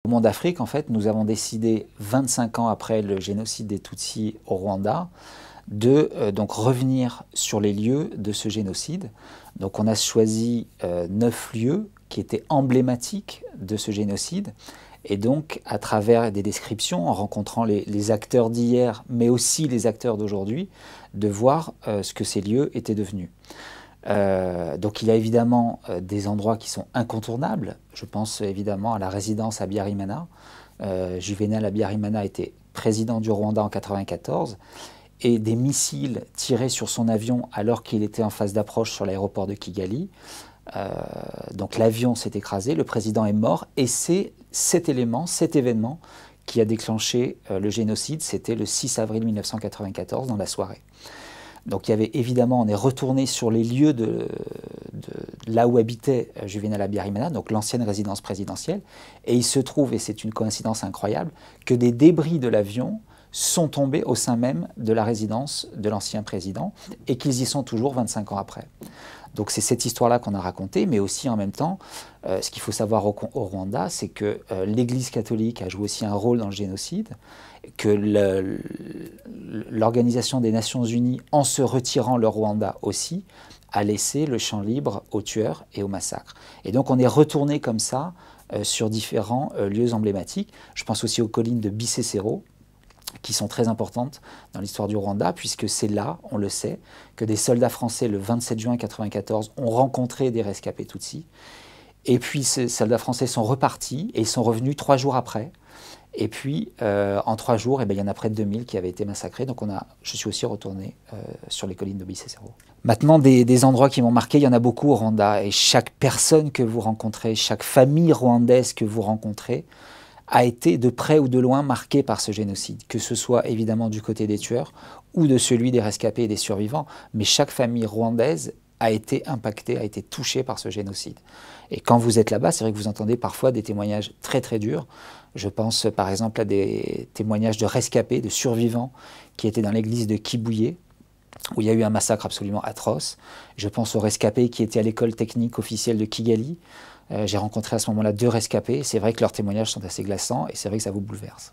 Au Monde Afrique, en fait, nous avons décidé, 25 ans après le génocide des Tutsis au Rwanda, de donc revenir sur les lieux de ce génocide. Donc on a choisi 9 lieux qui étaient emblématiques de ce génocide. Et donc, à travers des descriptions, en rencontrant les acteurs d'hier, mais aussi les acteurs d'aujourd'hui, de voir ce que ces lieux étaient devenus. Donc il y a évidemment des endroits qui sont incontournables. Je pense évidemment à la résidence à Biarimana. Juvénal Habyarimana était président du Rwanda en 1994 et des missiles tirés sur son avion alors qu'il était en phase d'approche sur l'aéroport de Kigali. Donc l'avion s'est écrasé, le président est mort et c'est cet événement qui a déclenché le génocide. C'était le 6 avril 1994 dans la soirée. Donc il y avait évidemment, on est retourné sur les lieux de là où habitait Juvénal Habyarimana, donc l'ancienne résidence présidentielle, et il se trouve, et c'est une coïncidence incroyable, que des débris de l'avion sont tombés au sein même de la résidence de l'ancien président, et qu'ils y sont toujours 25 ans après. Donc c'est cette histoire-là qu'on a racontée, mais aussi en même temps, ce qu'il faut savoir au Rwanda, c'est que l'Église catholique a joué aussi un rôle dans le génocide, que l'Organisation des Nations Unies, en se retirant le Rwanda aussi, a laissé le champ libre aux tueurs et aux massacres. Et donc on est retourné comme ça sur différents lieux emblématiques. Je pense aussi aux collines de Bisesero, qui sont très importantes dans l'histoire du Rwanda, puisque c'est là, on le sait, que des soldats français, le 27 juin 1994, ont rencontré des rescapés Tutsis. Et puis ces soldats français sont repartis et ils sont revenus 3 jours après. Et puis, en 3 jours, il y en a près de 2000 qui avaient été massacrés. Donc je suis aussi retourné sur les collines de Bisesero. Maintenant, des endroits qui m'ont marqué, il y en a beaucoup au Rwanda. Et chaque personne que vous rencontrez, chaque famille rwandaise que vous rencontrez, a été de près ou de loin marquée par ce génocide, que ce soit évidemment du côté des tueurs ou de celui des rescapés et des survivants, mais chaque famille rwandaise a été impactée, a été touchée par ce génocide. Et quand vous êtes là-bas, c'est vrai que vous entendez parfois des témoignages très très durs. Je pense par exemple à des témoignages de rescapés, de survivants qui étaient dans l'église de Kibuye, où il y a eu un massacre absolument atroce. Je pense aux rescapés qui étaient à l'école technique officielle de Kigali. J'ai rencontré à ce moment-là 2 rescapés. C'est vrai que leurs témoignages sont assez glaçants et c'est vrai que ça vous bouleverse.